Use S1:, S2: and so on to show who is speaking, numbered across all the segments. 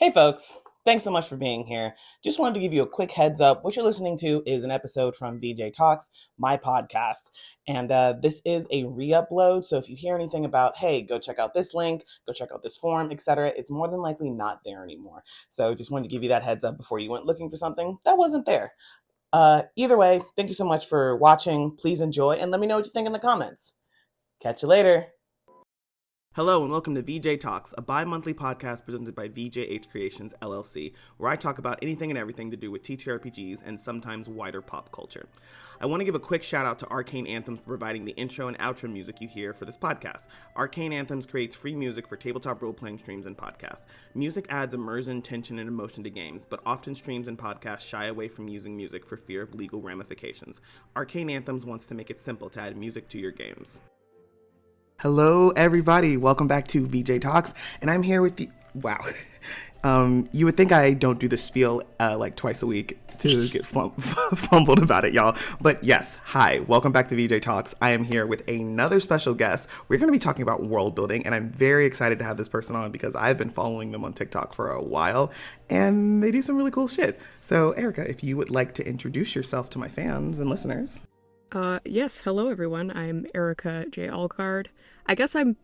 S1: Hey folks, thanks so much for being here. Just wanted to give you a quick heads up. What you're listening to is an episode from VJ Talks, my podcast. And this is a re-upload, so if you hear anything about, hey, go check out this link, go check out this forum, etc., it's more than likely not there anymore. So just wanted to give you that heads up before you went looking for something that wasn't there. Either way, thank you so much for watching. Please enjoy, and let me know what you think in the comments. Catch you later. Hello and welcome to VJ Talks, a bi-monthly podcast presented by VJH Creations LLC, where I talk about anything and everything to do with TTRPGs and sometimes wider pop culture. I want to give a quick shout out to Arcane Anthems for providing the intro and outro music you hear for this podcast. Arcane Anthems creates free music for tabletop role-playing streams and podcasts. Music adds immersion, tension, and emotion to games, but often streams and podcasts shy away from using music for fear of legal ramifications. Arcane Anthems wants to make it simple to add music to your games. Hello, everybody. Welcome back to VJ Talks, and I'm here with the... Wow. You would think I don't do the spiel like twice a week to get fumbled about it, y'all. But yes, hi. Welcome back to VJ Talks. I am here with another special guest. We're going to be talking about world building, and I'm very excited to have this person on because I've been following them on TikTok for a while, and they do some really cool shit. So, Erica, if you would like to introduce yourself to my fans and listeners.
S2: Yes. Hello, everyone. I'm Erica J. Alcard. I guess I'm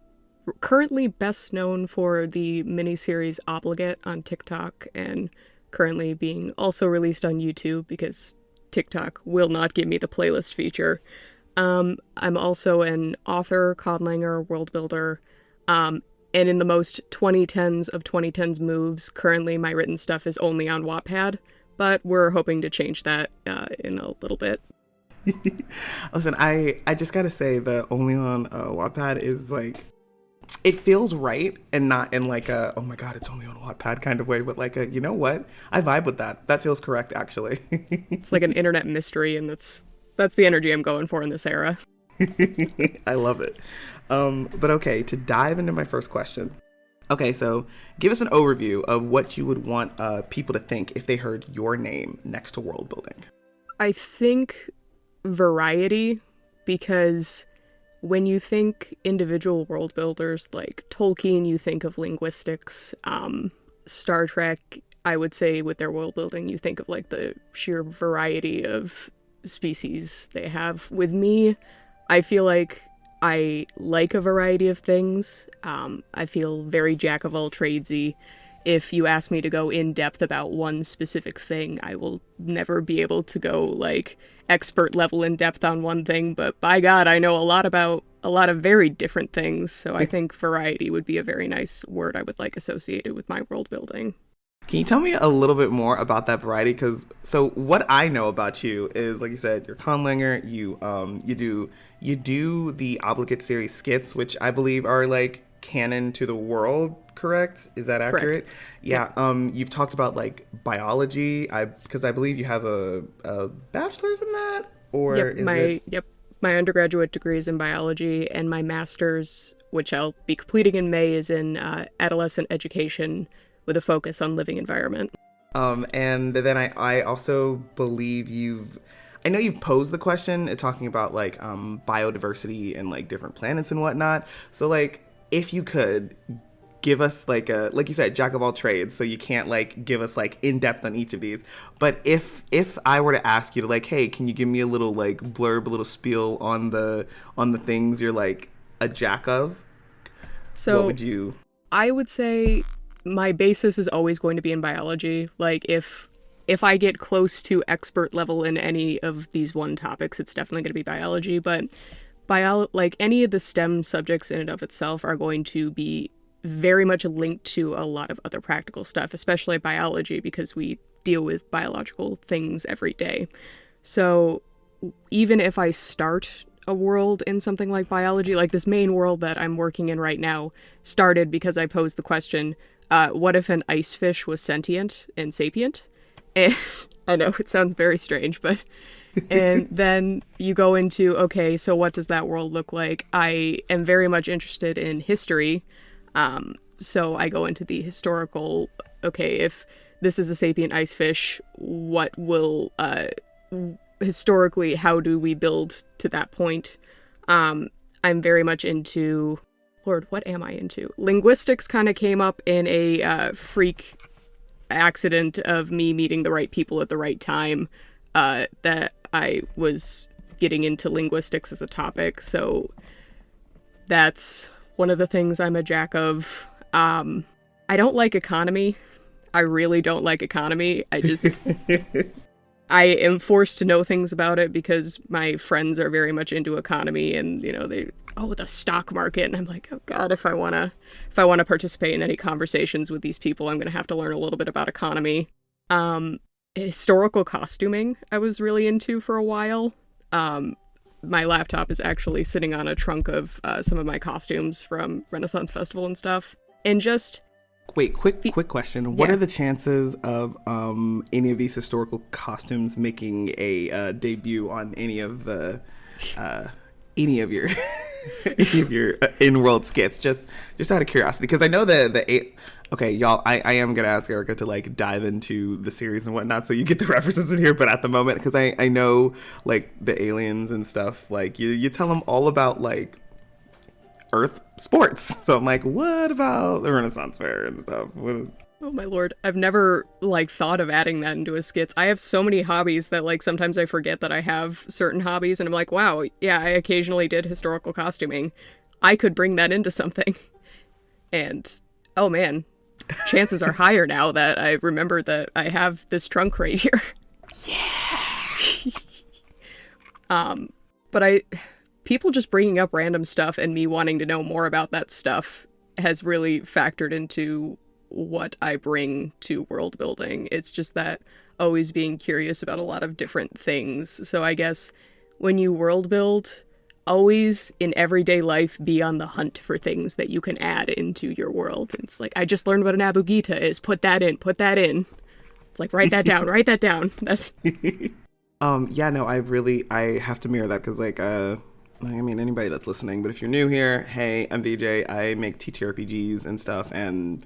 S2: currently best known for the miniseries Obligate on TikTok and currently being also released on YouTube because TikTok will not give me the playlist feature. I'm also an author, Conlanger, world builder, and in the most 2010s of 2010s moves, currently my written stuff is only on Wattpad, but we're hoping to change that in a little bit.
S1: Listen, I just gotta say the only on Wattpad is like, it feels right and not in like a, oh my god, it's only on Wattpad kind of way, but like a, you know what? I vibe with that. That feels correct, actually.
S2: It's like an internet mystery, and that's the energy I'm going for in this era.
S1: I love it. But okay, to dive into my first question. Okay, so give us an overview of what you would want people to think if they heard your name next to world building.
S2: I think variety, because when you think individual world builders like Tolkien, you think of linguistics. Star Trek, I would say with their world building, you think of like the sheer variety of species they have. With me, I feel like I like a variety of things. I feel very jack of all tradesy. If you ask me to go in depth about one specific thing, I will never be able to go like expert level in depth on one thing, but by God, I know a lot about a lot of very different things. So I think variety would be a very nice word I would like associated with my world building.
S1: Can you tell me a little bit more about that variety? Because so what I know about you is, like you said, you're Conlanger. You do the Obligate series skits, which I believe are like canon to the world, correct? Is that accurate?
S2: Correct.
S1: Yeah. You've talked about like biology. Because I believe you have a bachelor's in that, or
S2: my undergraduate degree is in biology, and my master's, which I'll be completing in May, is in adolescent education with a focus on living environment.
S1: And then I also believe I know you've posed the question talking about like biodiversity and like different planets and whatnot. So like, if you could give us like you said, jack of all trades, so you can't like give us like in depth on each of these. But if I were to ask you to like, hey, can you give me a little like blurb, a little spiel on the things you're like a jack of?
S2: So
S1: what would you?
S2: I would say my basis is always going to be in biology. Like if I get close to expert level in any of these one topics, it's definitely going to be biology. But like any of the STEM subjects in and of itself are going to be very much linked to a lot of other practical stuff, especially biology, because we deal with biological things every day. So even if I start a world in something like biology, like this main world that I'm working in right now started because I posed the question, what if an ice fish was sentient and sapient? And I know it sounds very strange, but and then you go into, okay, so what does that world look like? I am very much interested in history. So I go into the historical, okay, if this is a sapient ice fish, what will, historically, how do we build to that point? I'm very much into, Lord, what am I into? Linguistics kind of came up in a freak accident of me meeting the right people at the right time that I was getting into linguistics as a topic. So that's one of the things I'm a jack of. I don't like economy. I really don't like economy. I am forced to know things about it because my friends are very much into economy, and the stock market, and I'm like, oh god, if I want to participate in any conversations with these people, I'm going to have to learn a little bit about economy. Historical costuming I was really into for a while. My laptop is actually sitting on a trunk of some of my costumes from Renaissance Festival and stuff. And just
S1: wait, quick question. What are the chances of any of these historical costumes making a debut on any of your any of your in-world skits? Just out of curiosity, because I know okay, y'all, I am gonna ask Erica to like dive into the series and whatnot, so you get the references in here. But at the moment, because I know like the aliens and stuff, like you tell them all about like Earth sports. So I'm like, what about the Renaissance Fair and stuff?
S2: Oh my lord, I've never like thought of adding that into a skits. I have so many hobbies that like sometimes I forget that I have certain hobbies, and I'm like, wow, yeah, I occasionally did historical costuming. I could bring that into something. And oh man, chances are higher now that I remember that I have this trunk right here.
S1: Yeah.
S2: But people just bringing up random stuff and me wanting to know more about that stuff has really factored into what I bring to world building. It's just that always being curious about a lot of different things. So I guess when you world build, always in everyday life be on the hunt for things that you can add into your world. It's like, I just learned what an abugita is. Put that in. It's like, write that down. That's
S1: yeah, no, I have to mirror that, because like I mean, anybody that's listening, but if you're new here, hey, I'm VJ. I make TTRPGs and stuff, and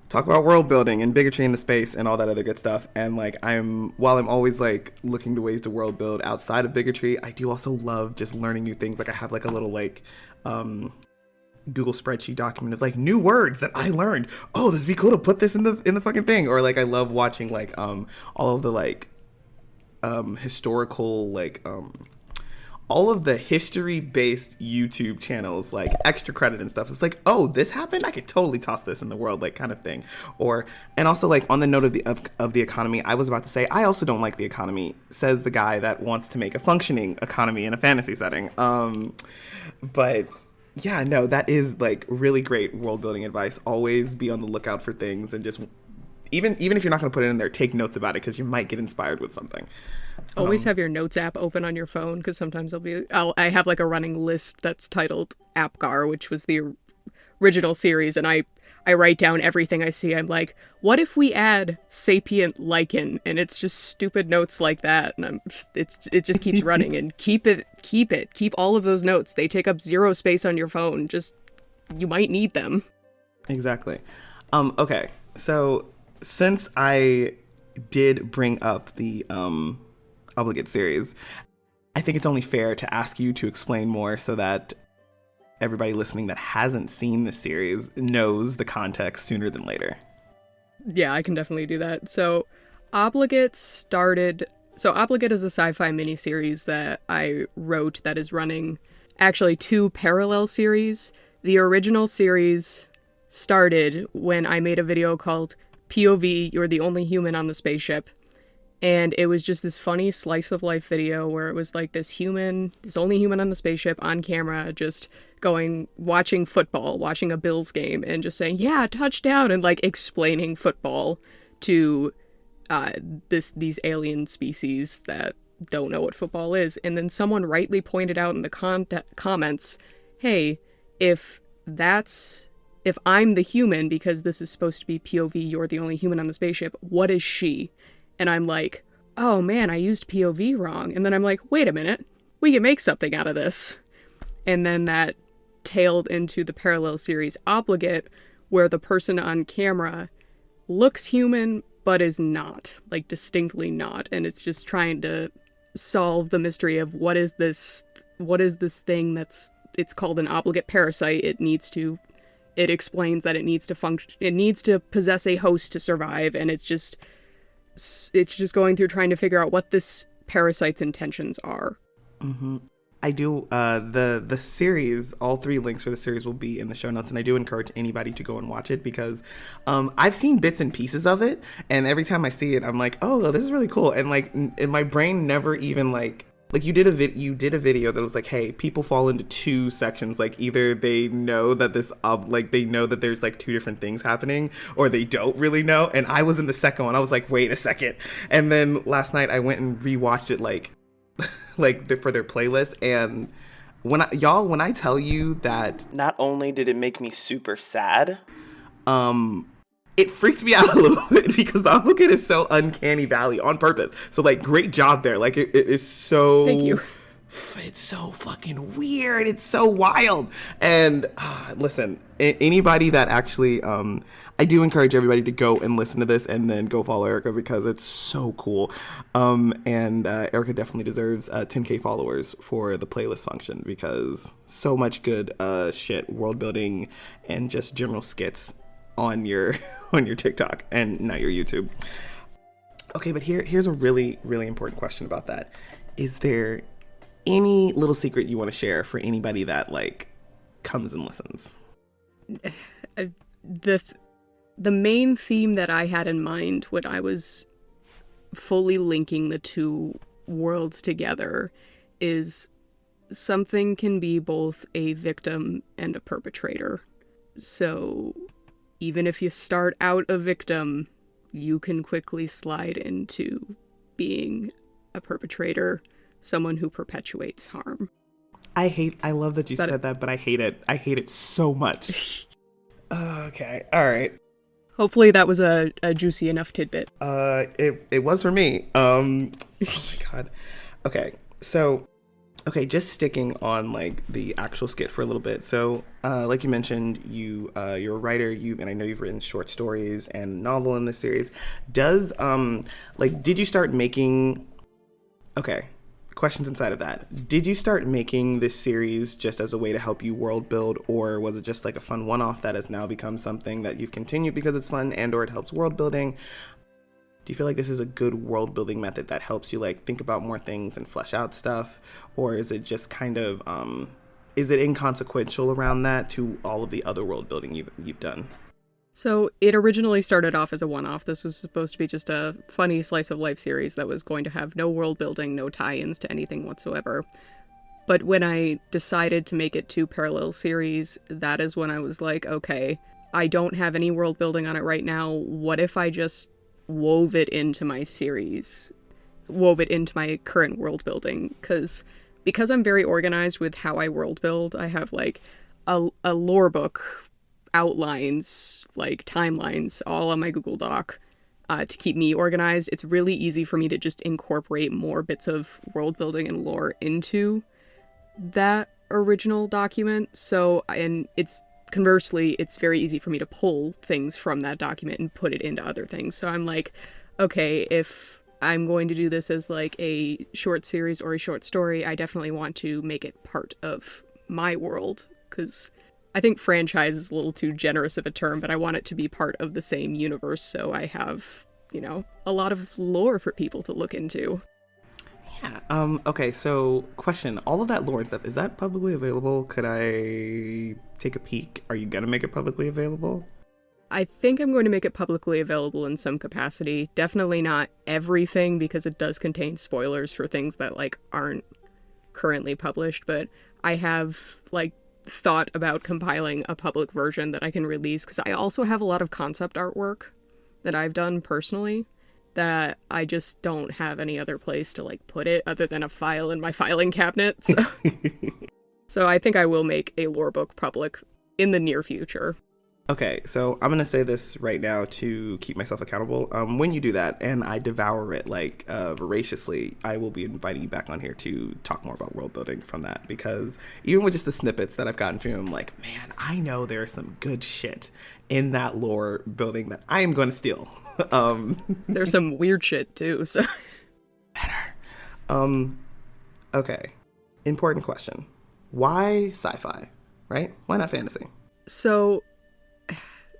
S1: talk about world building and bigotry in the space and all that other good stuff. And like, while I'm always like looking to ways to world build outside of bigotry, I do also love just learning new things. Like I have like a little like Google spreadsheet document of like new words that I learned. Oh, this would be cool to put this in the fucking thing. Or like I love watching like all of the like historical like all of the history-based YouTube channels, like extra credit and stuff. It's like, oh, this happened? I could totally toss this in the world, like kind of thing. And also like on the note of the economy, I was about to say, I also don't like the economy, says the guy that wants to make a functioning economy in a fantasy setting. But yeah, no, that is like really great world building advice. Always be on the lookout for things, and just even if you're not going to put it in there, take notes about it, because you might get inspired with something.
S2: Always have your notes app open on your phone, because sometimes I have like a running list that's titled AppGar, which was the original series, and I write down everything I see. I'm like, what if we add sapient lichen? And it's just stupid notes like that, and it just keeps running. And keep all of those notes. They take up zero space on your phone. Just, you might need them.
S1: Exactly. Okay, so since I did bring up the obligate series, I think it's only fair to ask you to explain more, so that everybody listening that hasn't seen the series knows the context sooner than later.
S2: Yeah, I can definitely do that. So Obligate is a sci-fi miniseries that I wrote that is running actually 2 parallel series. The original series started when I made a video called POV, You're the Only Human on the Spaceship. And it was just this funny slice of life video where it was like this only human on the spaceship on camera, just watching football, watching a Bills game, and just saying, yeah, touchdown, and like explaining football to these alien species that don't know what football is. And then someone rightly pointed out in the comments, hey, if I'm the human, because this is supposed to be POV, you're the only human on the spaceship, what is she? And I'm like, oh man, I used POV wrong. And then I'm like, wait a minute, we can make something out of this. And then that tailed into the parallel series Obligate, where the person on camera looks human, but is not, like distinctly not. And it's just trying to solve the mystery of what is this thing it's called an obligate parasite. It it explains that it needs to function, it needs to possess a host to survive, and it's just going through trying to figure out what this parasite's intentions are.
S1: Mm-hmm. I do, the series, all 3 links for the series will be in the show notes, and I do encourage anybody to go and watch it because I've seen bits and pieces of it, and every time I see it, I'm like, oh, this is really cool, and like, and my brain never even like you did a video that was like, hey, people fall into 2 sections, like either they know that they know that there's like 2 different things happening, or they don't really know, and I was in the second one. I was like, wait a second, and then last night I went and rewatched it like for their playlist, and when I tell you that not only did it make me super sad, it freaked me out a little bit because the book is so uncanny valley on purpose. So like, great job there. Like it is so.
S2: Thank you.
S1: It's so fucking weird. It's so wild. And listen, anybody that actually, I do encourage everybody to go and listen to this and then go follow Erica because it's so cool. And Erica definitely deserves 10K followers for the playlist function because so much good shit, world building, and just general skits on your TikTok and not your YouTube. Okay, but here's a really, really important question about that. Is there any little secret you want to share for anybody that like comes and listens?
S2: The main theme that I had in mind when I was fully linking the 2 worlds together is something can be both a victim and a perpetrator. So even if you start out a victim, you can quickly slide into being a perpetrator, someone who perpetuates harm. I love that you said that, but I hate it. I hate it so much. Okay, all right. Hopefully that was a juicy enough tidbit.
S1: It was for me. Oh my god. Okay, so just sticking on like the actual skit for a little bit. So, like you mentioned, you're a writer. And I know you've written short stories and novel in this series. Did you start making? Okay, questions inside of that. Did you start making this series just as a way to help you world build, or was it just like a fun one-off that has now become something that you've continued because it's fun and or it helps world building? Do you feel like this is a good world building method that helps you like think about more things and flesh out stuff? Or is it just kind of, is it inconsequential around that to all of the other world building you've done?
S2: So it originally started off as a one-off. This was supposed to be just a funny slice of life series that was going to have no world building, no tie-ins to anything whatsoever. But when I decided to make it 2 parallel series, that is when I was like, okay, I don't have any world building on it right now. What if I just wove it into my series, wove it into my current world building? Because I'm very organized with how I world build. I have like a lore book, outlines, like timelines, all on my Google Doc to keep me organized. It's really easy for me to just incorporate more bits of world building and lore into that original document. So, and it's conversely, it's very easy for me to pull things from that document and put it into other things. So I'm like, okay, if I'm going to do this as like a short series or a short story, I definitely want to make it part of my world, because I think franchise is a little too generous of a term, but I want it to be part of the same universe, so I have, a lot of lore for people to look into.
S1: Yeah. Okay, so question. All of that lore and stuff, is that publicly available? Could I take a peek? Are you going to make it publicly available?
S2: I think I'm going to make it publicly available in some capacity. Definitely not everything, because it does contain spoilers for things that, aren't currently published, but I have, thought about compiling a public version that I can release, because I also have a lot of concept artwork that I've done personally that I just don't have any other place to put it other than a file in my filing cabinet. So I think I will make a lore book public in the near future.
S1: Okay, so I'm going to say this right now to keep myself accountable. When you do that and I devour it voraciously, I will be inviting you back on here to talk more about world building from that, because even with just the snippets that I've gotten from you, I'm like, man, I know there's some good shit in that lore building that I am going to steal.
S2: There's some weird shit too, so.
S1: Better. Okay. Important question. Why sci-fi, right? Why not fantasy?
S2: So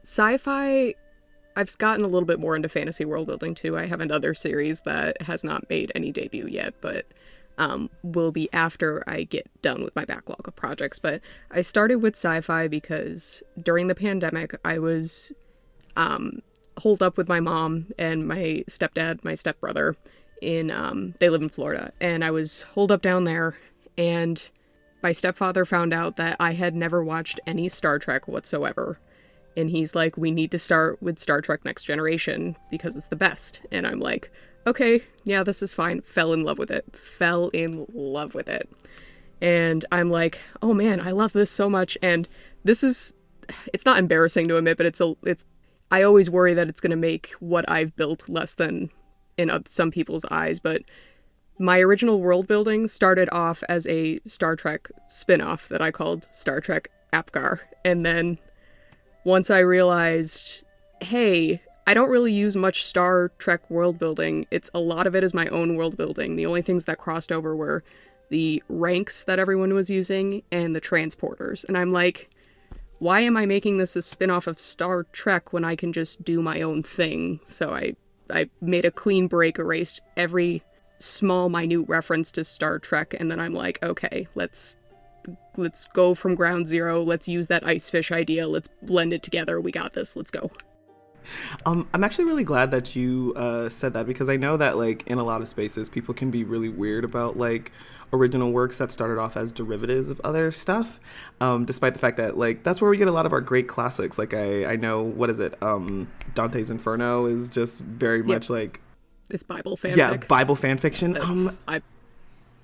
S2: Sci-fi, I've gotten a little bit more into fantasy world building too. I have another series that has not made any debut yet, but will be after I get done with my backlog of projects. But I started with sci-fi because during the pandemic, I was holed up with my mom and my stepdad, my stepbrother, they live in Florida, and I was holed up down there, and my stepfather found out that I had never watched any Star Trek whatsoever. And he's like, we need to start with Star Trek Next Generation because it's the best. And I'm like, okay, yeah, this is fine. Fell in love with it. And I'm like, oh man, I love this so much. And it's not embarrassing to admit, but I always worry that it's going to make what I've built less than in some people's eyes. But my original world building started off as a Star Trek spin-off that I called Star Trek Apgar. And then once I realized, hey, I don't really use much Star Trek world building. A lot of it is my own world building. The only things that crossed over were the ranks that everyone was using and the transporters. And I'm like, why am I making this a spin-off of Star Trek when I can just do my own thing? So I made a clean break, erased every small, minute reference to Star Trek, and then I'm like, okay, let's go from ground zero. Let's use that ice fish idea. Let's blend it together. We got this. Let's go.
S1: I'm actually really glad that you said that, because I know that like in a lot of spaces people can be really weird about like original works that started off as derivatives of other stuff, despite the fact that like that's where we get a lot of our great classics. Like I know, what is it, Dante's Inferno is just very much like
S2: it's Bible fanfic.
S1: Yeah, Bible fan fiction.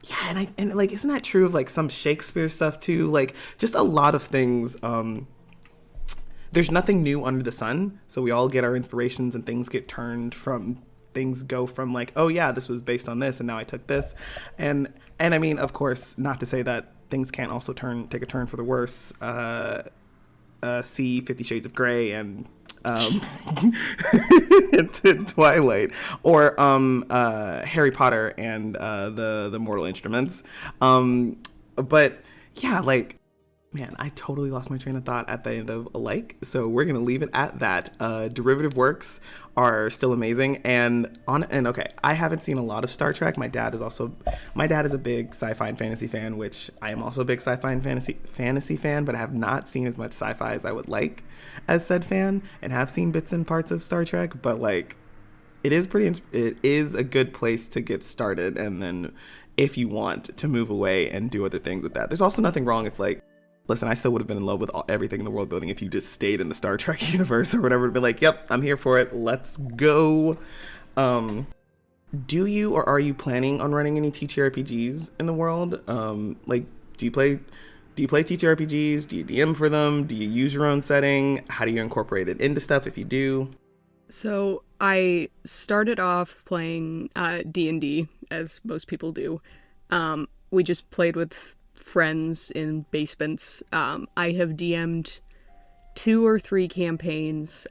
S2: Yeah,
S1: and like, isn't that true of like some Shakespeare stuff too? Like just a lot of things. There's nothing new under the sun, so we all get our inspirations and things go from like, oh yeah, this was based on this and now I took this. And I mean, of course, not to say that things can't also take a turn for the worse. See 50 Shades of Grey and into Twilight, or Harry Potter and the Mortal Instruments. But yeah, like, man, I totally lost my train of thought at the end of Alike, so we're gonna leave it at that. Derivative works are still amazing, and okay, I haven't seen a lot of Star Trek. My dad is a big sci-fi and fantasy fan, which I am also a big sci-fi and fantasy fan, but I have not seen as much sci-fi as I would like as said fan, and have seen bits and parts of Star Trek, but like, it is a good place to get started, and then if you want to move away and do other things with that. There's also nothing wrong if like, listen, I still would have been in love with everything in the world building if you just stayed in the Star Trek universe or whatever. Be like, yep, I'm here for it. Let's go. Do you or are you planning on running any TTRPGs in the world? Like, do you play TTRPGs? Do you DM for them? Do you use your own setting? How do you incorporate it into stuff if you do?
S2: So I started off playing D&D, as most people do. We just played with friends in basements. I have DM'd 2 or 3 campaigns,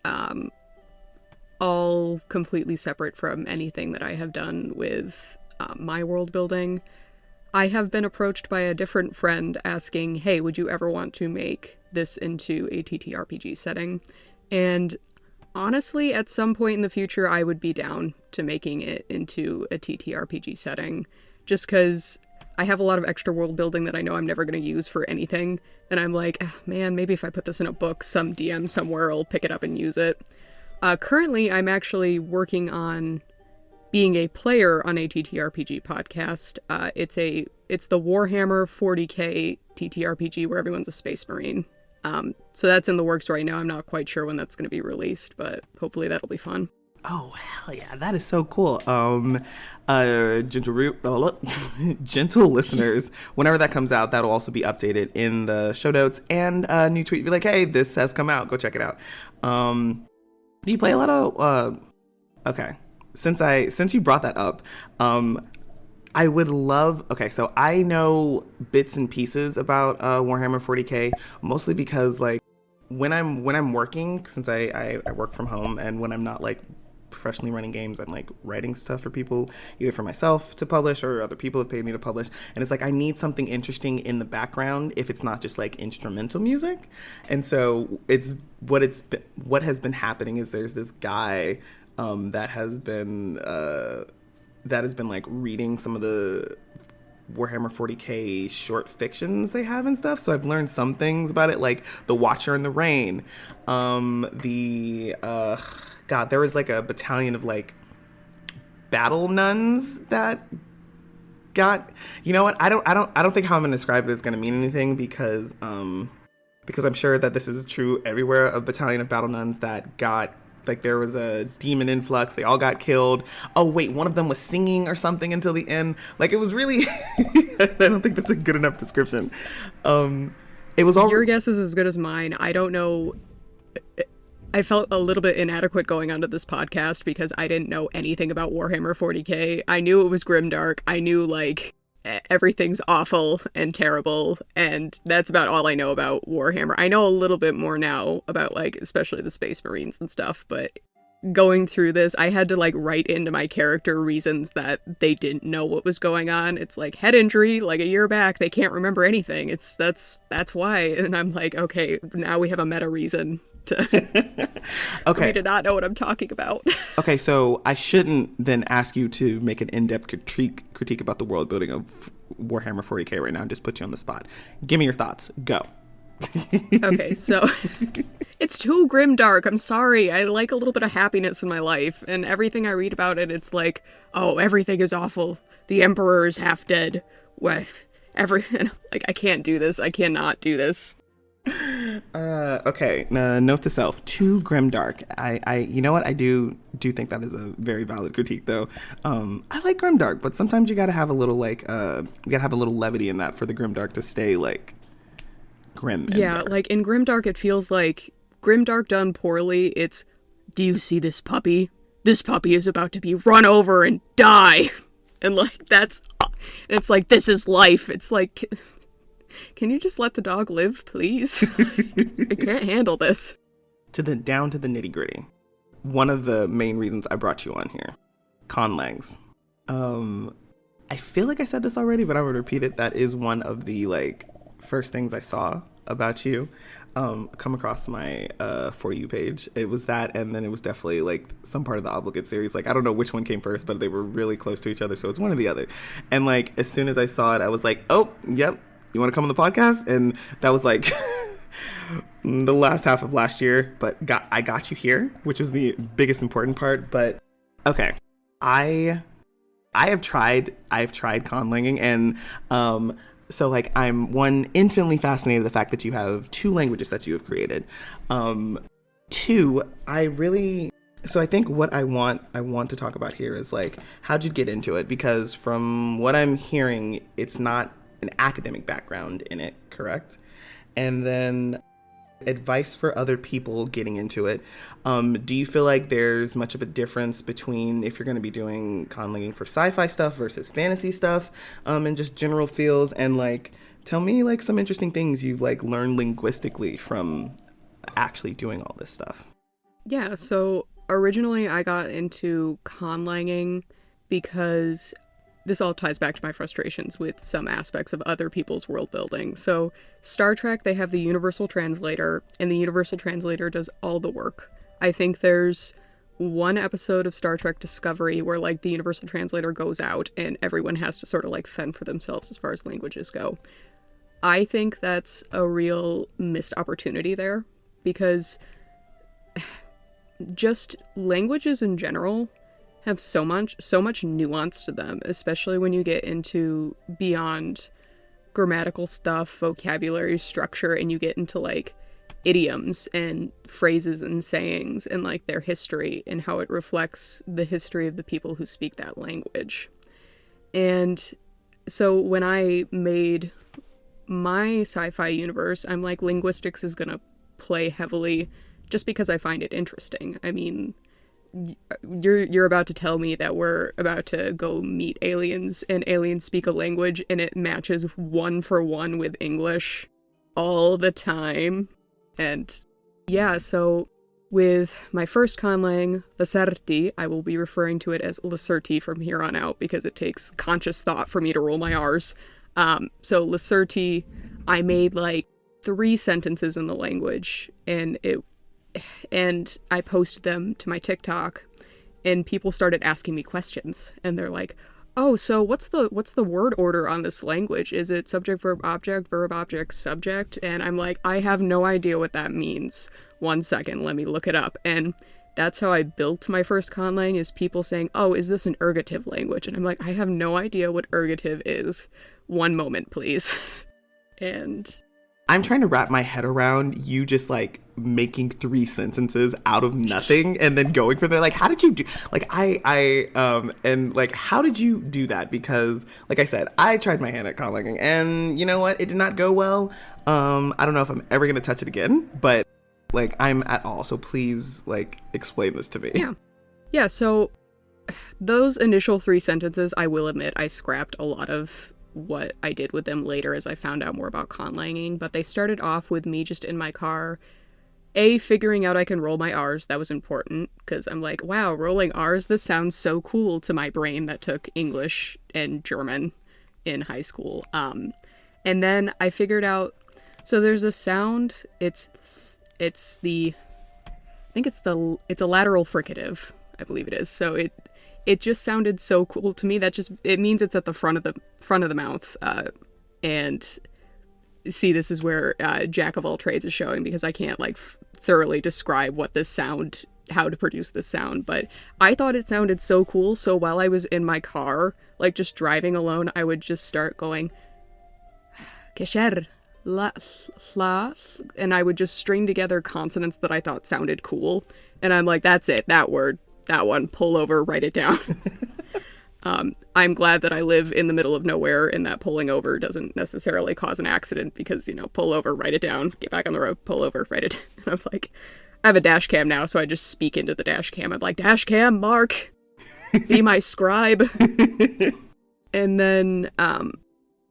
S2: all completely separate from anything that I have done with my world building. I have been approached by a different friend asking, hey, would you ever want to make this into a TTRPG setting? And honestly, at some point in the future, I would be down to making it into a TTRPG setting, just because I have a lot of extra world building that I know I'm never going to use for anything, and I'm like, man, maybe if I put this in a book, some DM somewhere will pick it up and use it. Currently, I'm actually working on being a player on a TTRPG podcast. It's the Warhammer 40k TTRPG where everyone's a space marine. So that's in the works right now. I'm not quite sure when that's going to be released, but hopefully that'll be fun.
S1: Oh, hell yeah, that is so cool. Gentle listeners, whenever that comes out, that'll also be updated in the show notes, and a new tweet be like, hey, this has come out, go check it out. Do you play a lot of okay, since you brought that up, I would love, okay, so I know bits and pieces about Warhammer 40k, mostly because like when I'm working, since I work from home, and when I'm not like professionally running games. I'm like writing stuff for people, either for myself to publish or other people have paid me to publish. And it's like I need something interesting in the background if it's not just like instrumental music. And so what has been happening is there's this guy that has been like reading some of the Warhammer 40k short fictions they have and stuff. So I've learned some things about it, like The Watcher in the Rain. There was like a battalion of like battle nuns that got, you know what? I don't think how I'm gonna describe it is gonna mean anything because I'm sure that this is true everywhere. A battalion of battle nuns that got, like, there was a demon influx. They all got killed. Oh, wait, one of them was singing or something until the end. Like, it was really... I don't think that's a good enough description. It was all...
S2: Your guess is as good as mine. I don't know. I felt a little bit inadequate going onto this podcast because I didn't know anything about Warhammer 40k. I knew it was grimdark. I knew, like, everything's awful and terrible, and that's about all I know about Warhammer. I know a little bit more now about, like, especially the Space Marines and stuff, but going through this, I had to, like, write into my character reasons that they didn't know what was going on. It's like head injury, like a year back, they can't remember anything. That's why. And I'm like, okay, now we have a meta reason to for me to not know what I'm talking about.
S1: Okay, so I shouldn't then ask you to make an in-depth critique about the world building of Warhammer 40k right now and just put you on the spot. Give me your thoughts. Go.
S2: Okay, so it's too grimdark. I'm sorry. I like a little bit of happiness in my life, and everything I read about it, it's like, oh, everything is awful. The Emperor is half dead. Like, I can't do this. I cannot do this.
S1: Okay. Note to self: too grimdark. You know what? I do think that is a very valid critique, though. I like grimdark, but sometimes you gotta have a little levity in that for the grimdark to stay like grim. And dark.
S2: Like in grimdark, it feels like grimdark done poorly. It's, do you see this puppy? This puppy is about to be run over and die, and like it's like, this is life. It's like, can you just let the dog live, please? I can't handle this.
S1: Down to the nitty gritty. One of the main reasons I brought you on here, Conlangs. I feel like I said this already, but I would repeat it. That is one of the like first things I saw about you come across my For You page. It was that, and then it was definitely like some part of the Obligate series. Like, I don't know which one came first, but they were really close to each other, so it's one or the other. And like as soon as I saw it, I was like, oh, yep, you want to come on the podcast? And that was like the last half of last year, but I got you here, which was the biggest important part. But okay, I have tried conlanging, and so like I'm infinitely fascinated with the fact that you have 2 languages that you have created. 2, so I think what I want to talk about here is like, how'd you get into it? Because from what I'm hearing, it's not an academic background in it, correct? And then advice for other people getting into it. Do you feel like there's much of a difference between if you're going to be doing conlanging for sci-fi stuff versus fantasy stuff, and just general feels? And like, tell me like some interesting things you've like learned linguistically from actually doing all this stuff.
S2: Yeah, so originally I got into conlanging because this all ties back to my frustrations with some aspects of other people's world building. So Star Trek, they have the Universal Translator, and the Universal Translator does all the work. I think there's one episode of Star Trek Discovery where like the Universal Translator goes out and everyone has to sort of like fend for themselves as far as languages go. I think that's a real missed opportunity there, because just languages in general have so much nuance to them, especially when you get into beyond grammatical stuff, vocabulary, structure, and you get into like idioms and phrases and sayings and like their history and how it reflects the history of the people who speak that language. And so when I made my sci-fi universe, I'm like, linguistics is gonna play heavily just because I find it interesting. I mean, you're about to tell me that we're about to go meet aliens and aliens speak a language and it matches 1 for 1 with English all the time. And yeah, so With my first conlang, Lacerti, I will be referring to it as Lacerti from here on out because it takes conscious thought for me to roll my R's. So Lacerti, I made like 3 sentences in the language, and I posted them to my TikTok, and people started asking me questions, and they're like, "Oh, so what's the word order on this language? Is it subject, verb, object, subject?" And I'm like, I have no idea what that means. 1 second, let me look it up. And that's how I built my first conlang, is people saying, "Oh, is this an ergative language?" And I'm like, I have no idea what ergative is. 1 moment, please. And
S1: I'm trying to wrap my head around you just like making 3 sentences out of nothing and then going from there. Like, how did you do? Like, and like, how did you do that? Because, like I said, I tried my hand at conlanging, and you know what? It did not go well. I don't know if I'm ever gonna touch it again, but like, I'm at all. So please, like, explain this to me.
S2: Yeah. So those initial 3 sentences, I will admit, I scrapped a lot of what I did with them later as I found out more about conlanging, but they started off with me just in my car, figuring out I can roll my R's. That was important, because I'm like, wow, rolling R's, this sounds so cool to my brain that took English and German in high school. And then I figured out, so there's a sound, it's a lateral fricative, I believe it is. So it just sounded so cool to me. It means it's at the front of the mouth. And see, this is where Jack of all trades is showing, because I can't like thoroughly describe what this sound, how to produce this sound, but I thought it sounded so cool. So while I was in my car, like just driving alone, I would just start going, kesher, la, and I would just string together consonants that I thought sounded cool. And I'm like, that's it, that word. That one, pull over, write it down. I'm glad that I live in the middle of nowhere and that pulling over doesn't necessarily cause an accident, because, pull over, write it down, get back on the road, pull over, write it down. And I'm like, I have a dash cam now, so I just speak into the dash cam. I'm like, dash cam, Mark, be my scribe. And then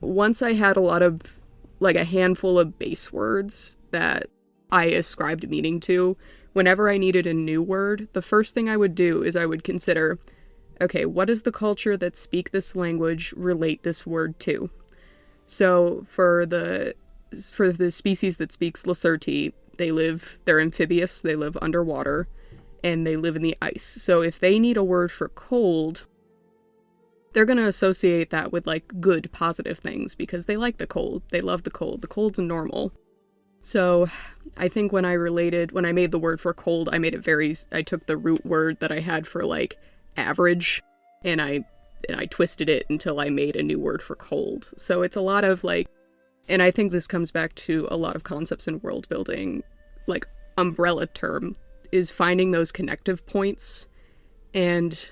S2: once I had a handful of base words that I ascribed meaning to, whenever I needed a new word, the first thing I would do is I would consider, okay, what does the culture that speak this language relate this word to? So for the species that speaks Lacerti, they're amphibious, they live underwater, and they live in the ice. So if they need a word for cold, they're going to associate that with like good, positive things, because they like the cold, they love the cold. The cold's normal. So I think when I made the word for cold, I took the root word that I had for like average, and I twisted it until I made a new word for cold. So it's a lot of like, and I think this comes back to a lot of concepts in world building, like umbrella term, is finding those connective points and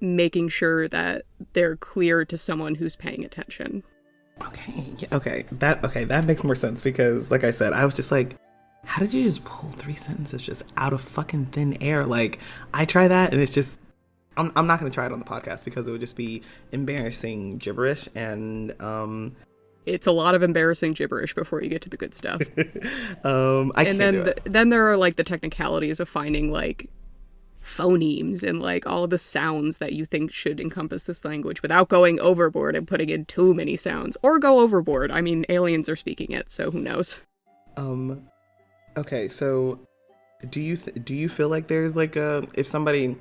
S2: making sure that they're clear to someone who's paying attention.
S1: Okay. That makes more sense, because like I said, I was just like, how did you just pull 3 sentences just out of fucking thin air? Like, I try that and it's just, I'm not going to try it on the podcast because it would just be embarrassing gibberish, and
S2: it's a lot of embarrassing gibberish before you get to the good stuff.
S1: Then
S2: there are like the technicalities of finding like phonemes and like all the sounds that you think should encompass this language without going overboard and putting in too many sounds, or go overboard. I mean, aliens are speaking it, so who knows?
S1: Okay, so do you feel like there's like if somebody,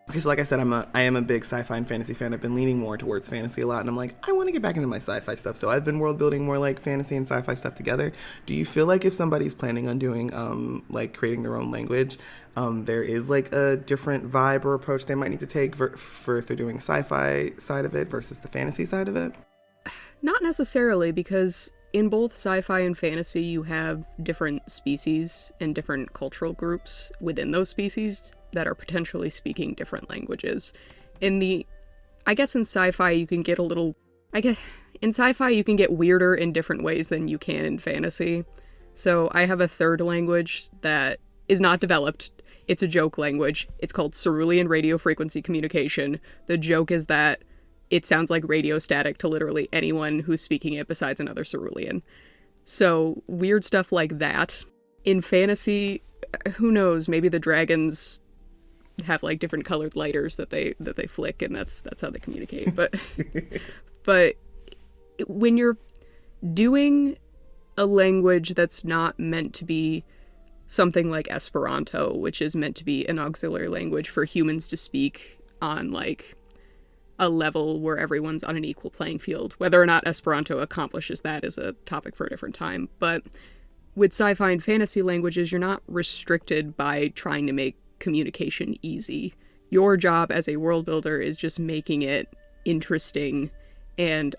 S1: okay, so like I said, I am a big sci-fi and fantasy fan. I've been leaning more towards fantasy a lot, and I'm like, I want to get back into my sci-fi stuff. So I've been world building more like fantasy and sci-fi stuff together. Do you feel like if somebody's planning on doing like creating their own language, there is like a different vibe or approach they might need to take for if they're doing sci-fi side of it versus the fantasy side of it?
S2: Not necessarily, because in both sci-fi and fantasy, you have different species and different cultural groups within those species that are potentially speaking different languages. I guess in sci-fi you can get weirder in different ways than you can in fantasy. So I have a third language that is not developed. It's a joke language. It's called Cerulean Radio Frequency Communication. The joke is that it sounds like radio static to literally anyone who's speaking it besides another Cerulean. So weird stuff like that. In fantasy, who knows? Maybe the dragons have like different colored lighters that they flick, and that's how they communicate. But when you're doing a language that's not meant to be something like Esperanto, which is meant to be an auxiliary language for humans to speak on like a level where everyone's on an equal playing field. Whether or not Esperanto accomplishes that is a topic for a different time. But with sci-fi and fantasy languages, you're not restricted by trying to make communication easy. Your job as a world builder is just making it interesting and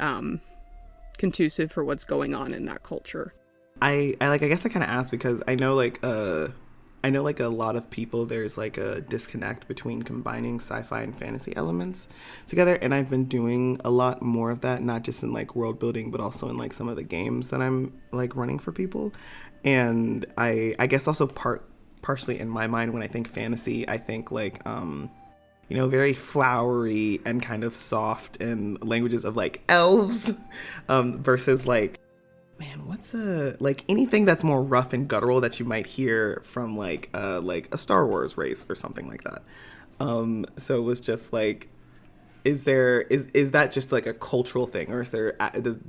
S2: conducive for what's going on in that culture.
S1: I guess I kind of asked because I know like a lot of people, there's like a disconnect between combining sci-fi and fantasy elements together, and I've been doing a lot more of that, not just in like world building but also in like some of the games that I'm like running for people. And I guess also partially in my mind, when I think fantasy, I think like very flowery and kind of soft and languages of like elves versus like, man, what's like anything that's more rough and guttural that you might hear from like a Star Wars race or something like that. So it was just like, is that just like a cultural thing, or do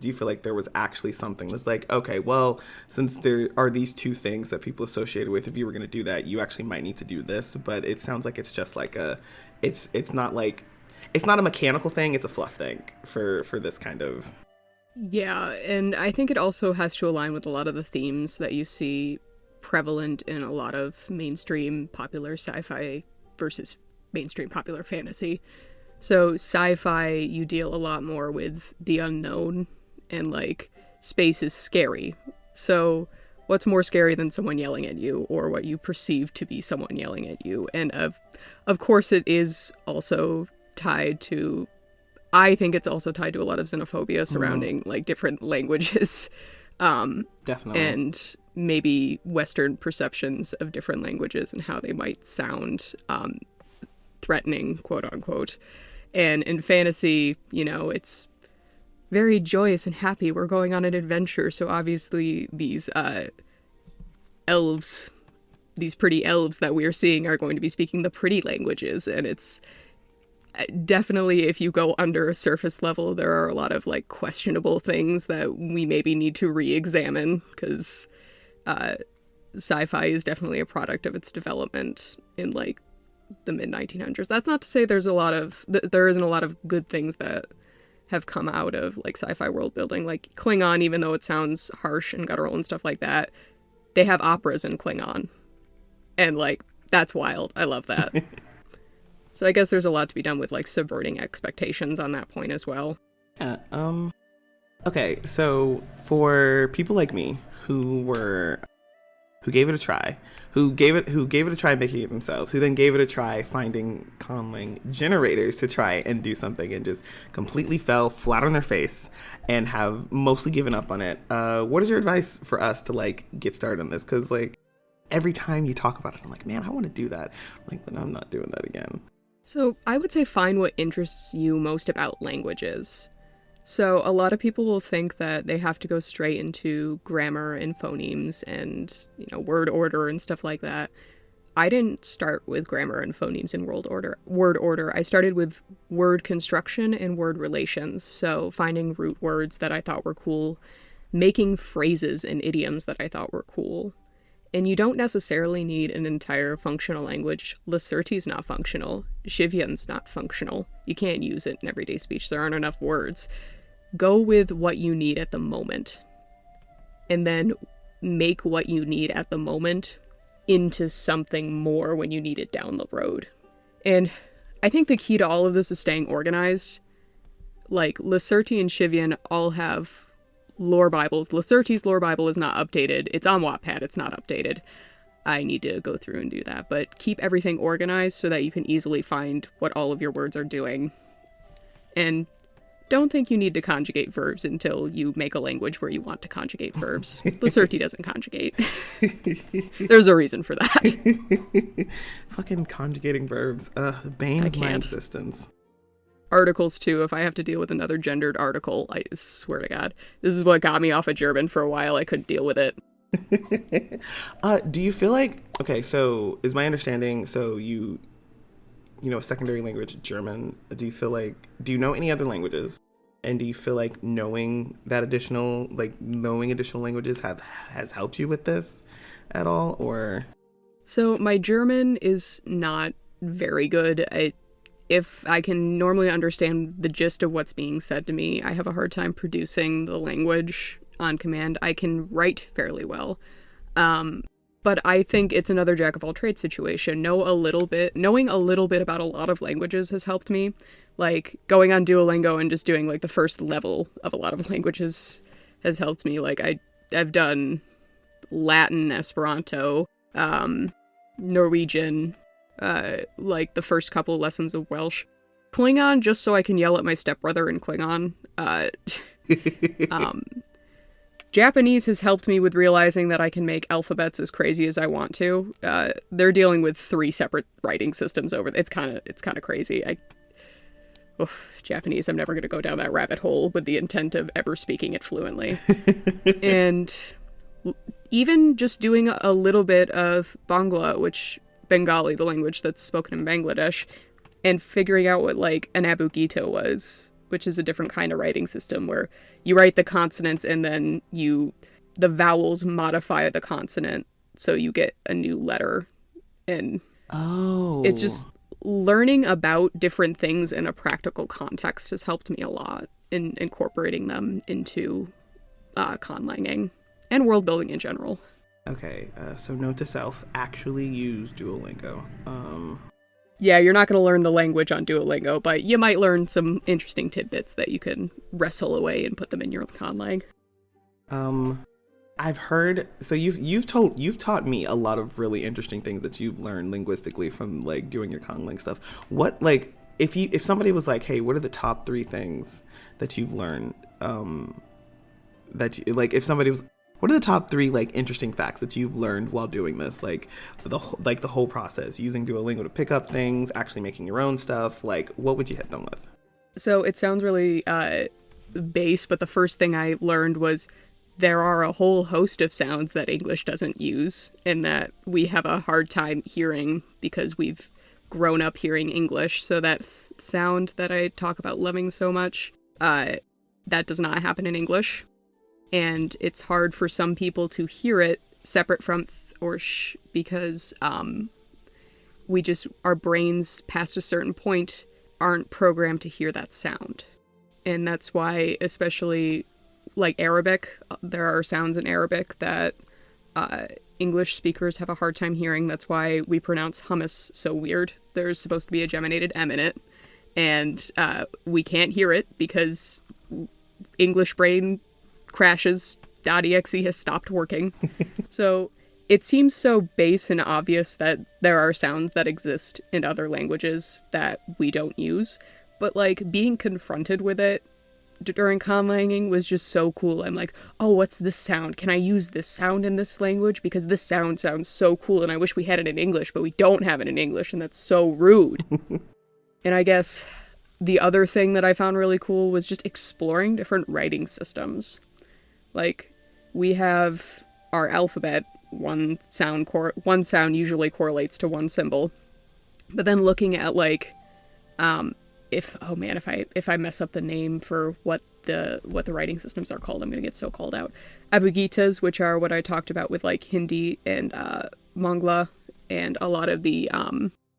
S1: you feel like there was actually something that's like, okay, well, since there are these two things that people associated with, if you were going to do that, you actually might need to do this. But it sounds like it's just like it's not a mechanical thing, it's a fluff thing for this kind of.
S2: Yeah, and I think it also has to align with a lot of the themes that you see prevalent in a lot of mainstream popular sci-fi versus mainstream popular fantasy. So sci-fi, you deal a lot more with the unknown, and like space is scary. So what's more scary than someone yelling at you, or what you perceive to be someone yelling at you? And of course it is also tied to, I think it's also tied to a lot of xenophobia surrounding like different languages.
S1: Definitely.
S2: And maybe Western perceptions of different languages and how they might sound threatening, quote unquote. And in fantasy, it's very joyous and happy. We're going on an adventure. So obviously these elves, these pretty elves that we are seeing are going to be speaking the pretty languages. And it's definitely, if you go under a surface level, there are a lot of like questionable things that we maybe need to re-examine, because sci-fi is definitely a product of its development in like the mid-1900s. That's not to say there isn't a lot of good things that have come out of like sci-fi world building. Like Klingon, even though it sounds harsh and guttural and stuff like that, they have operas in Klingon, and like that's wild. I love that. So I guess there's a lot to be done with like subverting expectations on that point as well.
S1: Yeah. Okay, so for people like me who gave it a try, who gave it a try making it themselves, who then gave it a try finding Conlang generators to try and do something and just completely fell flat on their face and have mostly given up on it. What is your advice for us to like get started on this? Because like every time you talk about it, I'm like, man, I want to do that. Like, but I'm not doing that again.
S2: So I would say find what interests you most about languages. So a lot of people will think that they have to go straight into grammar and phonemes and, word order and stuff like that. I didn't start with grammar and phonemes and word order. I started with word construction and word relations. So finding root words that I thought were cool, making phrases and idioms that I thought were cool. And you don't necessarily need an entire functional language. Lacerti's not functional. Shivian's not functional. You can't use it in everyday speech. There aren't enough words. Go with what you need at the moment. And then make what you need at the moment into something more when you need it down the road. And I think the key to all of this is staying organized. Like, Lacerti and Shivian all have lore Bibles. Lacerti's lore Bible is not updated. It's on Wattpad. It's not updated. I need to go through and do that. But keep everything organized so that you can easily find what all of your words are doing. And don't think you need to conjugate verbs until you make a language where you want to conjugate verbs. Lacerti doesn't conjugate. There's a reason for that.
S1: Fucking conjugating verbs. Bane of my existence.
S2: Articles, too. If I have to deal with another gendered article, I swear to God. This is what got me off of German for a while. I couldn't deal with it.
S1: Do you feel like, okay, so is my understanding, so you know, a secondary language, German, do you know any other languages? And do you feel like knowing additional languages has helped you with this at all, or?
S2: So my German is not very good. If I can normally understand the gist of what's being said to me, I have a hard time producing the language on command. I can write fairly well. But I think it's another jack of all trades situation. Knowing a little bit about a lot of languages has helped me. Like going on Duolingo and just doing like the first level of a lot of languages has helped me. Like I've done Latin, Esperanto, Norwegian, like the first couple of lessons of Welsh. Klingon, just so I can yell at my stepbrother in Klingon. Japanese has helped me with realizing that I can make alphabets as crazy as I want to. They're dealing with 3 separate writing systems over. It's kind of crazy. Japanese, I'm never going to go down that rabbit hole with the intent of ever speaking it fluently. And even just doing a little bit of Bangla, Bengali, the language that's spoken in Bangladesh, and figuring out what like an abugida was, which is a different kind of writing system where you write the consonants and then the vowels modify the consonant so you get a new letter. And it's just learning about different things in a practical context has helped me a lot in incorporating them into conlanging and world building in general.
S1: Okay, so note to self, actually use Duolingo.
S2: Yeah, you're not going to learn the language on Duolingo, but you might learn some interesting tidbits that you can wrestle away and put them in your conlang.
S1: I've heard, so you've taught me a lot of really interesting things that you've learned linguistically from like doing your conlang stuff. What, like, if somebody was like, hey, what are the top 3 things that you've learned, what are the top 3 like interesting facts that you've learned while doing this, like the whole process, using Duolingo to pick up things, actually making your own stuff? Like, what would you hit them with?
S2: So it sounds really base, but the first thing I learned was there are a whole host of sounds that English doesn't use and that we have a hard time hearing because we've grown up hearing English. So that sound that I talk about loving so much, that does not happen in English. And it's hard for some people to hear it separate from or sh, because our brains past a certain point aren't programmed to hear that sound. And that's why, especially like Arabic, there are sounds in Arabic that English speakers have a hard time hearing. That's why we pronounce hummus so weird. There's supposed to be a geminated M in it, and we can't hear it because English brain crashes. .exe has stopped working. So it seems so base and obvious that there are sounds that exist in other languages that we don't use, but like being confronted with it during conlanging was just so cool. I'm like, oh, what's this sound? Can I use this sound in this language? Because this sound sounds so cool and I wish we had it in English, but we don't have it in English, and that's so rude. And I guess the other thing that I found really cool was just exploring different writing systems. Like, we have our alphabet, one sound usually correlates to one symbol. But then looking at like, if I mess up the name for what the writing systems are called, I'm gonna get so called out. Abugitas, which are what I talked about with like Hindi and Mangla and a lot of the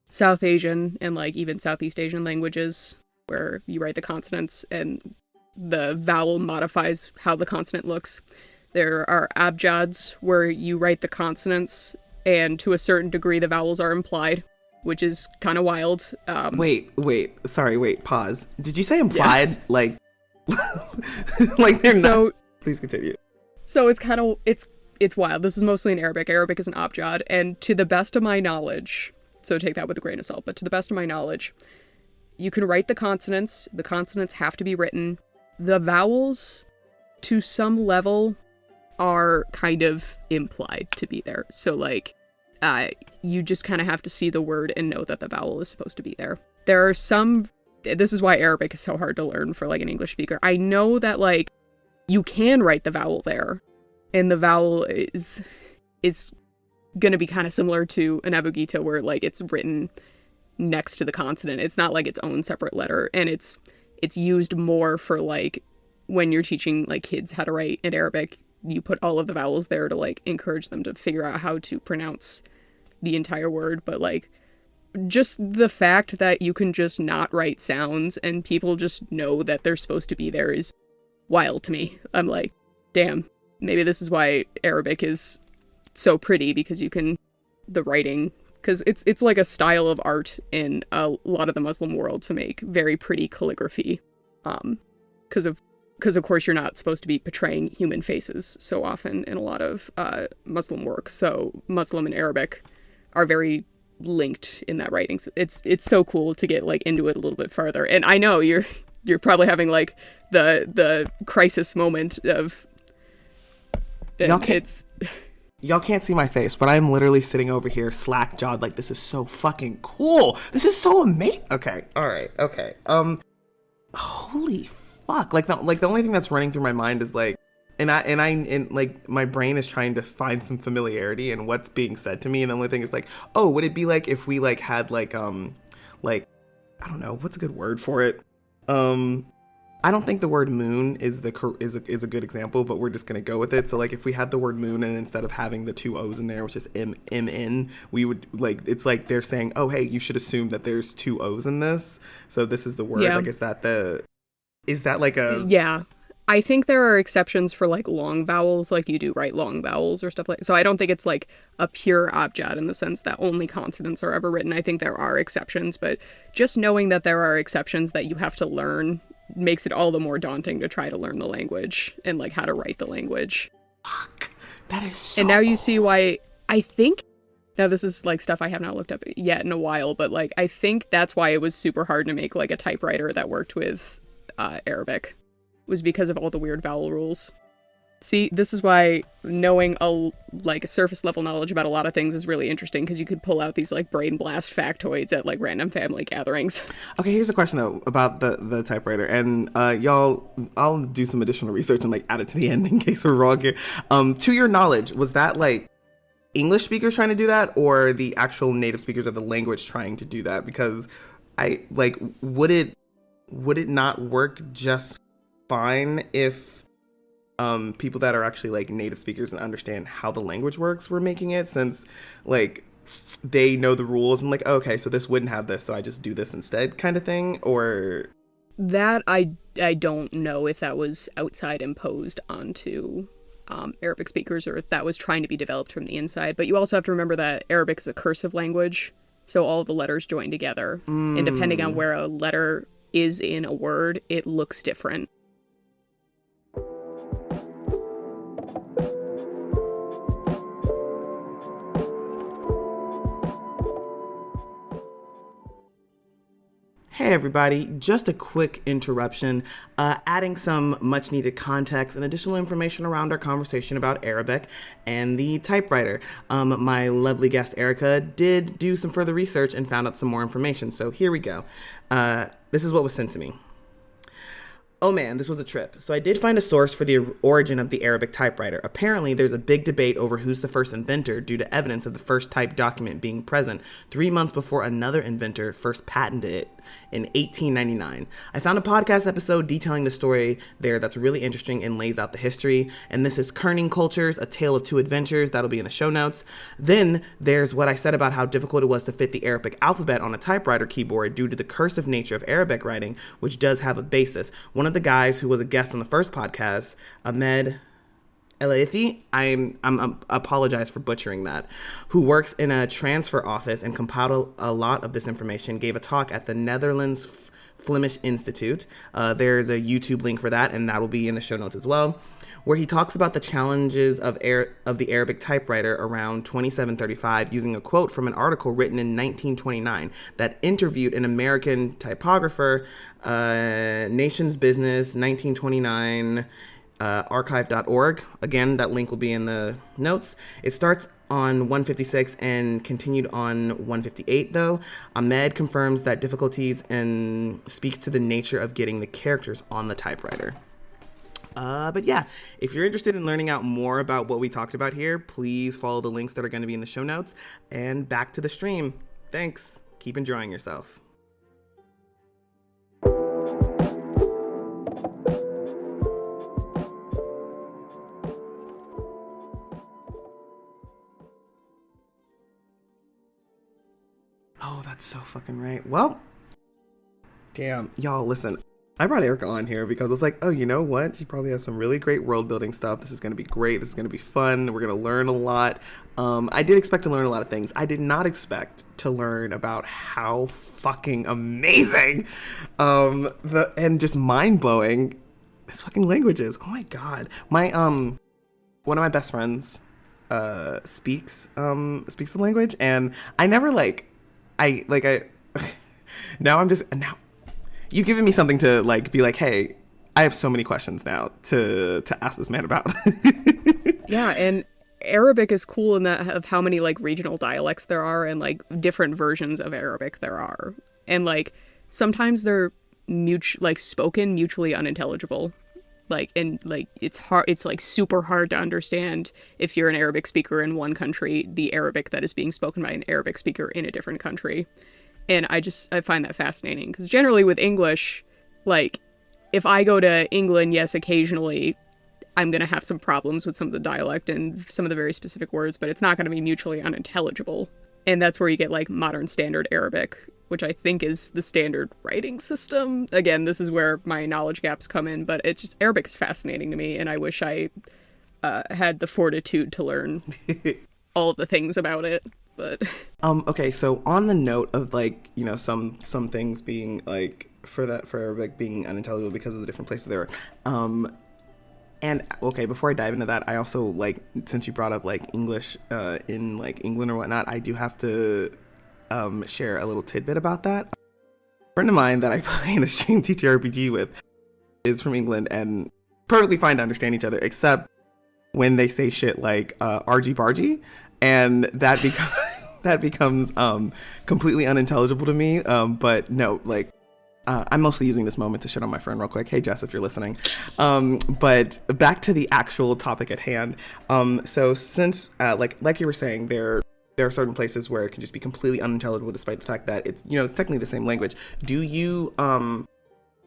S2: South Asian and like even Southeast Asian languages, where you write the consonants and the vowel modifies how the consonant looks. There are abjads where you write the consonants and to a certain degree the vowels are implied, which is kind of wild.
S1: Wait, pause. Did you say implied? Yeah. Like, like they're not. Please continue.
S2: So it's wild. This is mostly in Arabic. Arabic is an abjad, and to the best of my knowledge, so take that with a grain of salt, but to the best of my knowledge, you can write the consonants. The consonants have to be written. The vowels, to some level, are kind of implied to be there. So, like, you just kind of have to see the word and know that the vowel is supposed to be there. There are some... This is why Arabic is so hard to learn for, like, an English speaker. I know that, like, you can write the vowel there, And the vowel is going to be kind of similar to an abugida, where like it's written next to the consonant. It's not like its own separate letter, and it's used more for like when you're teaching like kids how to write in Arabic. You put all of the vowels there to like encourage them to figure out how to pronounce the entire word. But like just the fact that you can just not write sounds and people just know that they're supposed to be there is wild to me. I'm like, damn, maybe this is why Arabic is so pretty, because you can, the writing, because it's like a style of art in a lot of the Muslim world to make very pretty calligraphy, because of course you're not supposed to be portraying human faces so often in a lot of Muslim work. So Muslim and Arabic are very linked in that writing. It's so cool to get like into it a little bit further. And I know you're probably having like the crisis moment of
S1: Y'all can't see my face, but I'm literally sitting over here slack-jawed like, this is so fucking cool. This is so amazing. Okay. All right. Okay. Holy fuck. Like the only thing that's running through my mind is like, and like my brain is trying to find some familiarity in what's being said to me. And the only thing is like, oh, would it be like if we like had like I don't know, what's a good word for it? I don't think the word moon is a good example, but we're just gonna go with it. So like if we had the word moon, and instead of having the two O's in there, which is MN, we would like, it's like they're saying, oh hey, you should assume that there's two O's in this. So this is the word.
S2: Yeah.
S1: Like is that like a
S2: Yeah. I think there are exceptions for like long vowels, like you do write long vowels or stuff like. So I don't think it's like a pure abjad in the sense that only consonants are ever written. I think there are exceptions, but just knowing that there are exceptions that you have to learn makes it all the more daunting to try to learn the language and like how to write the language.
S1: Fuck, that is so
S2: And now you see why I think, now this is like stuff I have not looked up yet in a while, but like I think that's why it was super hard to make like a typewriter that worked with Arabic, was because of all the weird vowel rules. See, this is why knowing a surface level knowledge about a lot of things is really interesting, because you could pull out these like brain blast factoids at like random family gatherings.
S1: Okay, here's a question though about the typewriter, and y'all, I'll do some additional research and like add it to the end in case we're wrong here. To your knowledge, was that like English speakers trying to do that, or the actual native speakers of the language trying to do that? Because I like, would it not work just fine if people that are actually like native speakers and understand how the language works were making it, since like they know the rules and like, okay, so this wouldn't have this, so I just do this instead kind of thing? Or
S2: that I don't know if that was outside imposed onto Arabic speakers, or if that was trying to be developed from the inside. But you also have to remember that Arabic is a cursive language, so all the letters join together, and depending on where a letter is in a word, it looks different.
S1: Hey everybody, just a quick interruption, adding some much needed context and additional information around our conversation about Arabic and the typewriter. My lovely guest Erica did do some further research and found out some more information, so here we go. This is what was sent to me. Oh man, this was a trip. So I did find a source for the origin of the Arabic typewriter. Apparently, there's a big debate over who's the first inventor due to evidence of the first typed document being present 3 months before another inventor first patented it in 1899. I found a podcast episode detailing the story there that's really interesting and lays out the history. And this is Kerning Cultures, A Tale of Two Adventures. That'll be in the show notes. Then there's what I said about how difficult it was to fit the Arabic alphabet on a typewriter keyboard due to the cursive nature of Arabic writing, which does have a basis. One of the guys who was a guest on the first podcast, Ahmed Elathi, I apologize for butchering that, who works in a transfer office and compiled a lot of this information, gave a talk at the Netherlands Flemish Institute. There's a YouTube link for that, and that will be in the show notes as well, where he talks about the challenges of the Arabic typewriter around 2735, using a quote from an article written in 1929 that interviewed an American typographer, Nation's Business, 1929, archive.org. Again, that link will be in the notes. It starts on 156 and continued on 158 though. Ahmed confirms that difficulties and speaks to the nature of getting the characters on the typewriter. But yeah, if you're interested in learning out more about what we talked about here, please follow the links that are going to be in the show notes. And back to the stream. Thanks. Keep enjoying yourself. Oh, that's so fucking right. Well, damn, y'all, listen. I brought Erica on here because I was like, oh, you know what? She probably has some really great world building stuff. This is going to be great. This is going to be fun. We're going to learn a lot. I did expect to learn a lot of things. I did not expect to learn about how fucking amazing and just mind-blowing this fucking language is. Oh my God. My one of my best friends speaks the language, and I never now you've given me something to like be like, hey, I have so many questions now to ask this man about.
S2: Yeah, and Arabic is cool in that of how many like regional dialects there are and like different versions of Arabic there are. And like sometimes they're spoken mutually unintelligible. It's hard, it's like super hard to understand if you're an Arabic speaker in one country, the Arabic that is being spoken by an Arabic speaker in a different country. And I find that fascinating because generally with English, like if I go to England, yes, occasionally I'm going to have some problems with some of the dialect and some of the very specific words, but it's not going to be mutually unintelligible. And that's where you get like modern standard Arabic, which I think is the standard writing system. Again, this is where my knowledge gaps come in, but it's just Arabic is fascinating to me, and I wish I had the fortitude to learn all of the things about it. But
S1: okay, so on the note of like, you know, some things being like for Arabic being unintelligible because of the different places there are, and okay, before I dive into that, I also like, since you brought up like English in like England or whatnot, I do have to share a little tidbit about that. A friend of mine that I play in a stream TTRPG with is from England and perfectly fine to understand each other, except when they say shit like argy bargy, and that becomes completely unintelligible to me. But no, like I'm mostly using this moment to shit on my friend real quick. Hey Jess, if you're listening. But back to the actual topic at hand. So since like you were saying, there are certain places where it can just be completely unintelligible despite the fact that it's, you know, technically the same language. Do you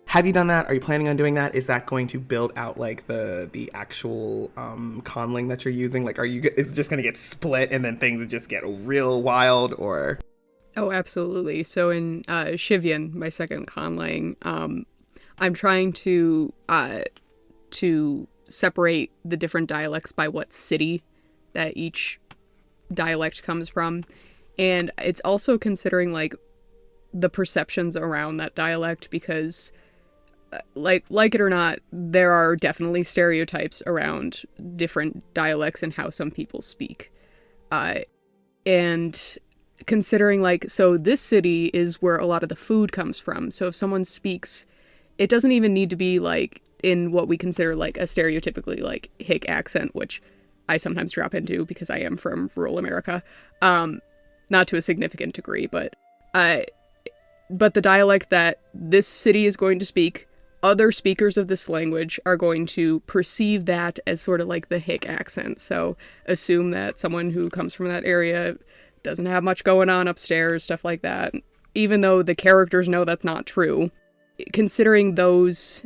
S1: have you done that? Are you planning on doing that? Is that going to build out like the actual conlang that you're using? Like, is it just going to get split and then things would just get real wild, or?
S2: Oh, absolutely. So in Shivian, my second conlang, I'm trying to separate the different dialects by what city that each dialect comes from. And it's also considering like the perceptions around that dialect, because like it or not, there are definitely stereotypes around different dialects and how some people speak. And considering like, so this city is where a lot of the food comes from. So if someone speaks, it doesn't even need to be like in what we consider like a stereotypically like hick accent, which I sometimes drop into because I am from rural America. Not to a significant degree, but the dialect that this city is going to speak, other speakers of this language are going to perceive that as sort of like the hick accent. So assume that someone who comes from that area doesn't have much going on upstairs, stuff like that. Even though the characters know that's not true. Considering those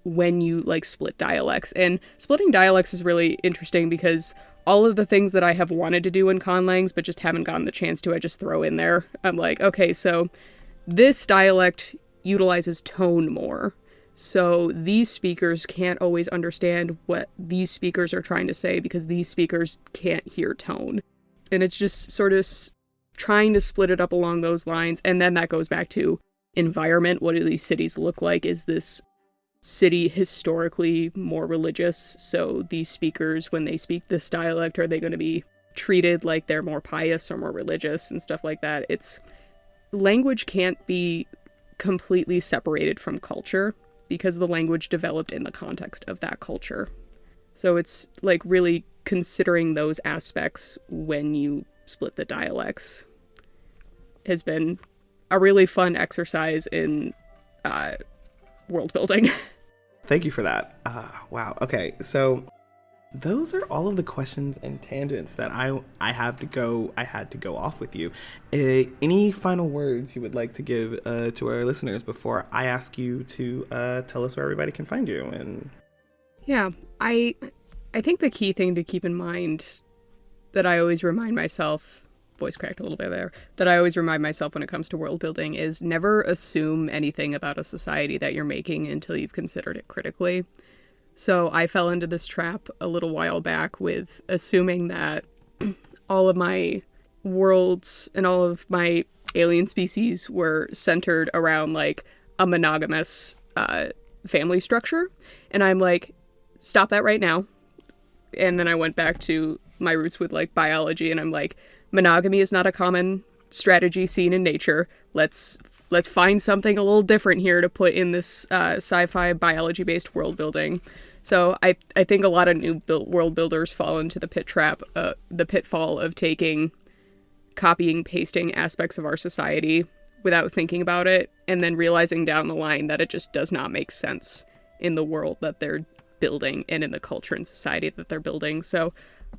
S2: when you like split dialects. And splitting dialects is really interesting because all of the things that I have wanted to do in conlangs but just haven't gotten the chance to, I just throw in there. I'm like, okay, so this dialect utilizes tone more. So these speakers can't always understand what these speakers are trying to say because these speakers can't hear tone. And it's just sort of trying to split it up along those lines. And then that goes back to environment. What do these cities look like? Is this city historically more religious? So these speakers, when they speak this dialect, are they going to be treated like they're more pious or more religious and stuff like that? Language can't be completely separated from culture because the language developed in the context of that culture. So it's like really considering those aspects when you split the dialects has been a really fun exercise in world building.
S1: Thank you for that. Wow. Okay, so those are all of the questions and tangents that I had to go off with you. Any final words you would like to give to our listeners before I ask you to tell us where everybody can find you? And
S2: Yeah, I think the key thing to keep in mind that I always remind myself, voice cracked a little bit there, that I always remind myself when it comes to world building is never assume anything about a society that you're making until you've considered it critically. So I fell into this trap a little while back with assuming that all of my worlds and all of my alien species were centered around like a monogamous family structure. And I'm like, stop that right now. And then I went back to my roots with like biology, and I'm like, monogamy is not a common strategy seen in nature. Let's find something a little different here to put in this sci-fi biology-based world building. So I think a lot of new world builders fall into the pitfall of copying, pasting aspects of our society without thinking about it, and then realizing down the line that it just does not make sense in the world that they're building and in the culture and society that they're building. So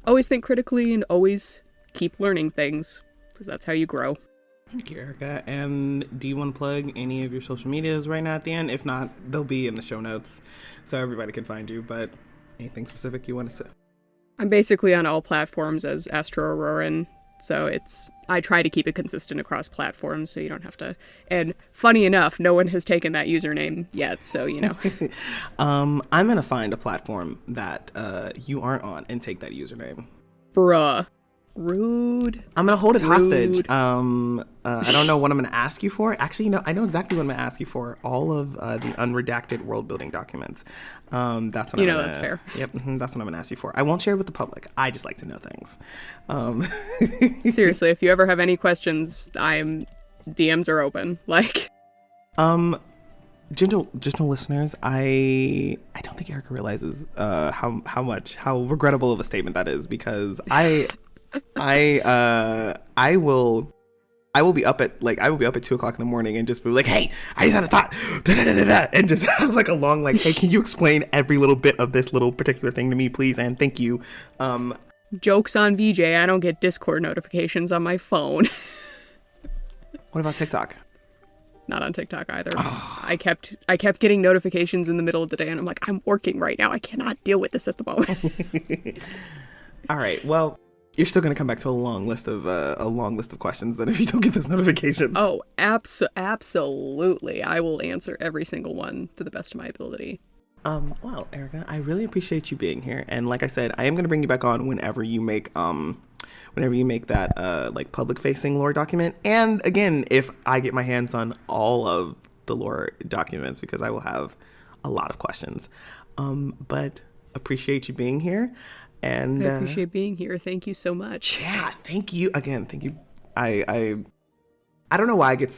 S2: always think critically and always keep learning things, because that's how you grow.
S1: Thank you, Erica. And do you want to plug any of your social medias right now at the end? If not, they'll be in the show notes so everybody can find you. But anything specific you want to say?
S2: I'm basically on all platforms as Astro Auroran, so I try to keep it consistent across platforms so you don't have to. And funny enough, no one has taken that username yet, so you know.
S1: I'm going to find a platform that you aren't on and take that username.
S2: Bruh. Rude.
S1: I'm gonna hold it hostage. I don't know what I'm gonna ask you for. Actually, I know exactly what I'm gonna ask you for. All of the unredacted world building documents. That's what
S2: that's fair.
S1: Yep, that's what I'm gonna ask you for. I won't share it with the public. I just like to know things.
S2: Seriously, if you ever have any questions, DMs are open. Like,
S1: gentle listeners, I don't think Erica realizes how regrettable of a statement that is, because I will be up at 2:00 in the morning and just be like, hey, I just had a thought, and just have like a long like, hey, can you explain every little bit of this little particular thing to me, please, and thank you.
S2: Jokes on VJ, I don't get Discord notifications on my phone.
S1: What about TikTok?
S2: Not on TikTok either. Oh. I kept getting notifications in the middle of the day, and I'm like, I'm working right now. I cannot deal with this at the moment.
S1: All right, well, you're still going to come back to a long list of questions then if you don't get those notifications.
S2: Oh, absolutely. I will answer every single one to the best of my ability.
S1: Well, Erica, I really appreciate you being here. And like I said, I am going to bring you back on whenever you make that like public facing lore document. And again, if I get my hands on all of the lore documents, because I will have a lot of questions. But appreciate you being here. And
S2: I appreciate being here. Thank you so much.
S1: Yeah, thank you again. Thank you. I don't know why I get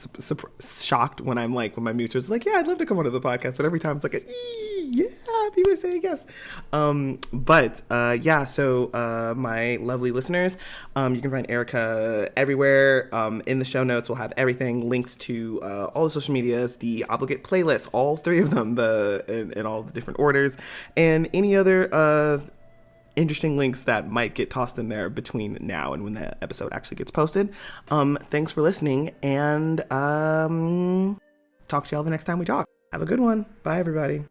S1: shocked when I'm like, when my mutual's like, yeah, I'd love to come onto the podcast, but every time it's like, yeah, people are saying yes. So my lovely listeners, you can find Erica everywhere. In the show notes, we'll have everything, links to all the social medias, the obligate playlists, all three of them, in all the different orders, and any other interesting links that might get tossed in there between now and when the episode actually gets posted. Thanks for listening, and talk to y'all the next time we talk. Have a good one. Bye, everybody.